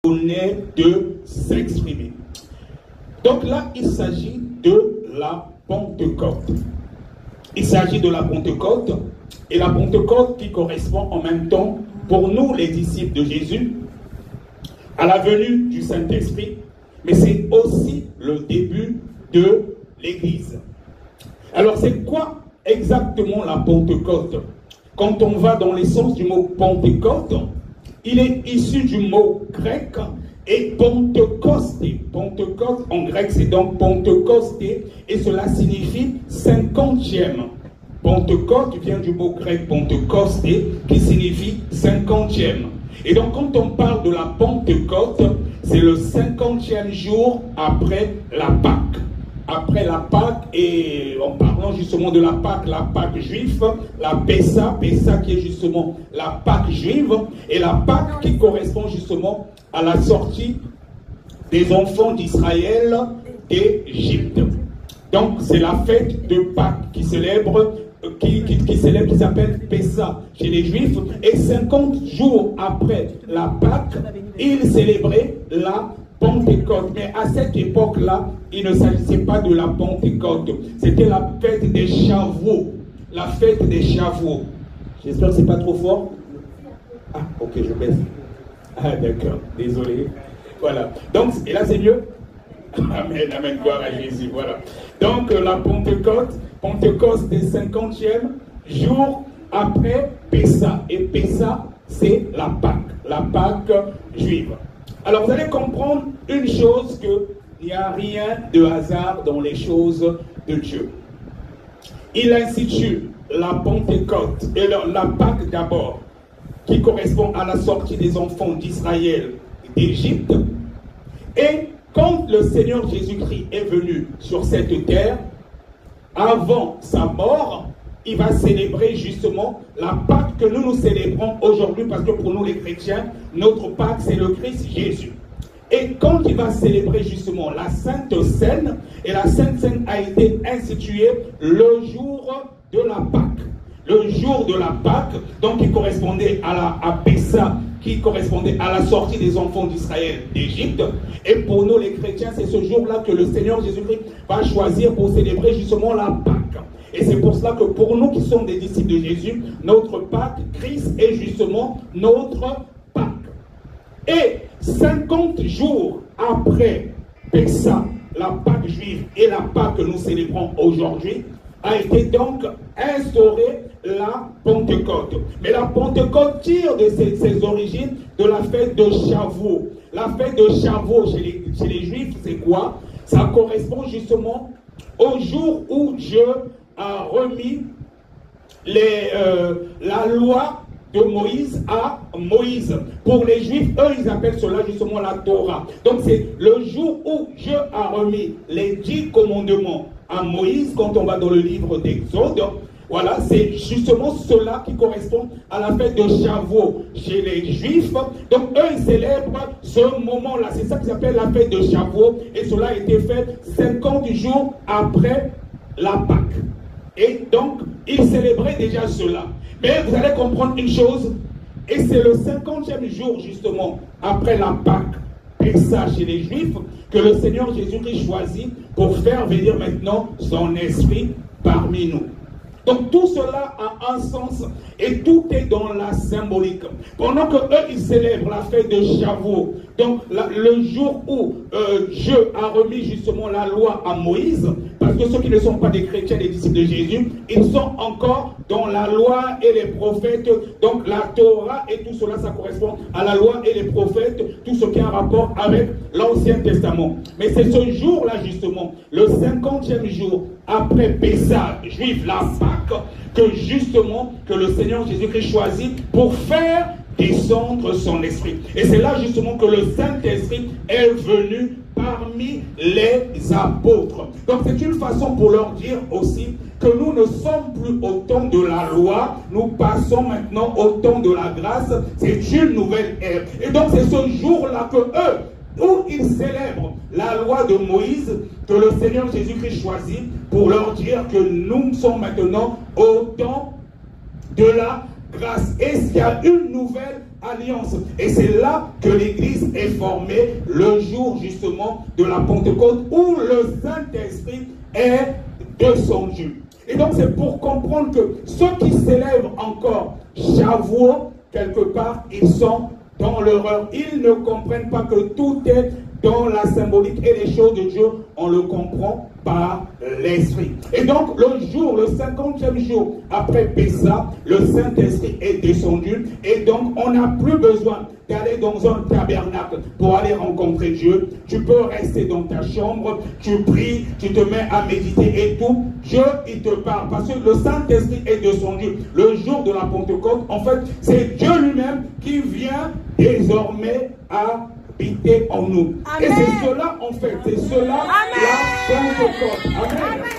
donner de s'exprimer. Donc là, il s'agit de la Pentecôte. Il s'agit de la Pentecôte, et la Pentecôte qui correspond en même temps, pour nous les disciples de Jésus, à la venue du Saint-Esprit, mais c'est aussi le début de l'Église. Alors c'est quoi exactement la Pentecôte? Quand on va dans le sens du mot Pentecôte, il est issu du mot grec et Pentecosté. Pentecôte en grec c'est donc Pentecosté et cela signifie 50e. Pentecôte vient du mot grec Pentecosté qui signifie 50e. Et donc quand on parle de la Pentecôte, c'est le 50e jour après la Pâque. Après la Pâque, et en parlant justement de la Pâque juive, la Pessa qui est justement la Pâque juive, et la Pâque qui correspond justement à la sortie des enfants d'Israël d'Égypte. Donc c'est la fête de Pâques qui célèbre, qui s'appelle Pessa chez les Juifs, et 50 jours après la Pâque, ils célébraient la Pentecôte. Mais à cette époque-là, il ne s'agissait pas de la Pentecôte. C'était la fête des Shavuot. La fête des Shavuot. J'espère que c'est pas trop fort. Ah, ok, je baisse. Ah, d'accord. Désolé. Voilà. Donc, et là, c'est mieux. Amen, amen, gloire à Jésus. Voilà. Donc, la Pentecôte, c'est 50e jour après Pessa. Et Pessa, c'est la Pâque juive. Alors vous allez comprendre une chose, qu'il n'y a rien de hasard dans les choses de Dieu. Il institue la Pentecôte et la Pâque d'abord, qui correspond à la sortie des enfants d'Israël d'Égypte. Et quand le Seigneur Jésus-Christ est venu sur cette terre, avant sa mort, il va célébrer justement la Pâque que nous célébrons aujourd'hui, parce que pour nous les chrétiens, notre Pâque c'est le Christ Jésus. Et quand il va célébrer justement la Sainte Seine, et la Sainte Seine a été instituée le jour de la Pâque. Le jour de la Pâque, donc qui correspondait à Pessa, qui correspondait à la sortie des enfants d'Israël d'Égypte. Et pour nous les chrétiens, c'est ce jour-là que le Seigneur Jésus-Christ va choisir pour célébrer justement la Pâque. Et c'est pour cela que pour nous qui sommes des disciples de Jésus, notre Pâque, Christ est justement notre Pâque. Et 50 jours après Pessa, la Pâque juive et la Pâque que nous célébrons aujourd'hui, a été donc instaurée la Pentecôte. Mais la Pentecôte tire de ses origines de la fête de Shavuot. La fête de Shavuot chez les Juifs, c'est quoi? Ça correspond justement au jour où Dieu a remis la loi de Moïse à Moïse. Pour les Juifs, eux, ils appellent cela justement la Torah. Donc c'est le jour où Dieu a remis les 10 commandements à Moïse, quand on va dans le livre d'Exode. Voilà, c'est justement cela qui correspond à la fête de Shavuot chez les Juifs. Donc eux, ils célèbrent ce moment-là. C'est ça qu'ils appellent la fête de Shavuot. Et cela a été fait 50 jours après la Pâque. Et donc, ils célébraient déjà cela. Mais vous allez comprendre une chose, et c'est le 50e jour justement après la Pâque, Pessa chez les Juifs, que le Seigneur Jésus-Christ choisit pour faire venir maintenant son esprit parmi nous. Donc tout cela a un sens et tout est dans la symbolique. Pendant que eux ils célèbrent la fête de Shavuot, donc le jour où Dieu a remis justement la loi à Moïse, parce que ceux qui ne sont pas des chrétiens, des disciples de Jésus, ils sont encore dans la loi et les prophètes. Donc la Torah et tout cela, ça correspond à la loi et les prophètes, tout ce qui a un rapport avec l'Ancien Testament. Mais c'est ce jour-là justement, le 50e jour après Pessa juif, la Pâque, que justement que le Seigneur Jésus-Christ choisit pour faire descendre son esprit. Et c'est là justement que le Saint-Esprit est venu parmi les apôtres. Donc c'est une façon pour leur dire aussi que nous ne sommes plus au temps de la loi, nous passons maintenant au temps de la grâce. C'est une nouvelle ère. Et donc c'est ce jour-là que eux, où ils célèbrent la loi de Moïse, que le Seigneur Jésus-Christ choisit pour leur dire que nous sommes maintenant au temps de la grâce. Et s'il y a une nouvelle alliance. Et c'est là que l'Église est formée, le jour justement de la Pentecôte, où le Saint-Esprit est descendu. Et donc c'est pour comprendre que ceux qui célèbrent encore Shavuot, quelque part, ils sont dans l'erreur. Ils ne comprennent pas que tout est dans la symbolique et les choses de Dieu, on le comprend par l'Esprit. Et donc, le jour, le 50e jour après Pessah, le Saint-Esprit est descendu. Et donc, on n'a plus besoin d'aller dans un tabernacle pour aller rencontrer Dieu. Tu peux rester dans ta chambre, tu pries, tu te mets à méditer et tout. Dieu, il te parle. Parce que le Saint-Esprit est descendu. Le jour de la Pentecôte, en fait, c'est Dieu lui-même qui vient désormais à habiter en nous. Amen. Et c'est cela, en fait, c'est cela. Amen. La Pentecôte. Amen. Amen.